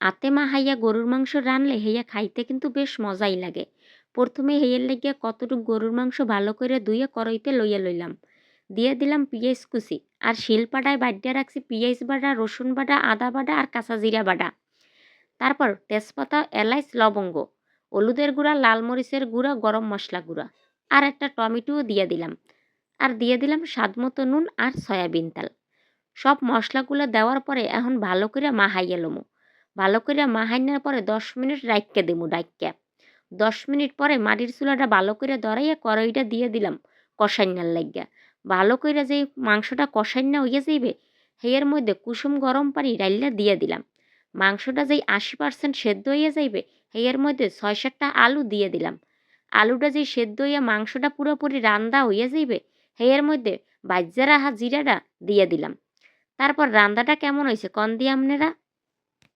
হাতে মাখাইয়া গরুর মাংস রানলে হেইয়া খাইতে কিন্তু বেশ মজাই লাগে। প্রথমে হেইয়ের লাগিয়া কতটুক গরুর মাংস ভালো করে ধুইয়া কড়াইতে লইয়া লইলাম। দিয়ে দিলাম পিঁয়াজ কুচি আর শিলপাটায় বাইট্যা রাখছি পিঁয়াজ বাটা, রসুন বাটা, আদা বাটা আর কাঁচা জিরা বাটা। তারপর তেজপাতা, এলাচ, লবঙ্গ, হলুদের গুঁড়া, লাল মরিচের গুঁড়া, গরম মশলা গুঁড়া আর একটা টমেটোও দিয়ে দিলাম। আর দিয়ে দিলাম স্বাদমতো নুন আর সয়াবিন তেল। সব মশলাগুলো দেওয়ার পরে এখন ভালো করে মাখাইয়া লমু। ভালো করে মাখাইনার পরে ১০ মিনিট রাইখা দিমু ডাইক্কা। ১০ মিনিট পরে মাটির চুলাটা ভালো করে ধরাইয়া কড়াইটা দিয়ে দিলাম কষাইন্যার লাইগ্যা। ভালো কইরা যেই মাংসটা কষাইন্যা হইয়া যাইবে, হেইয়ের মধ্যে কুসুম গরম পানি ডাইল্লা দিয়া দিলাম। মাংসটা যেই ৮০% সেদ্ধ হইয়া যাইবে, হেইয়ের মধ্যে ৬-৭ টা আলু দিয়ে দিলাম। আলুটা যেই সেদ্ধ হইয়া মাংসটা পুরোপুরি রান্দা হইয়া যাইবে, হেইয়ের মধ্যে বাইজ্যা রাখা জিরাটা দিয়া দিলাম। তারপর রান্দাটা কেমন হইছে কন দি আমনেরা?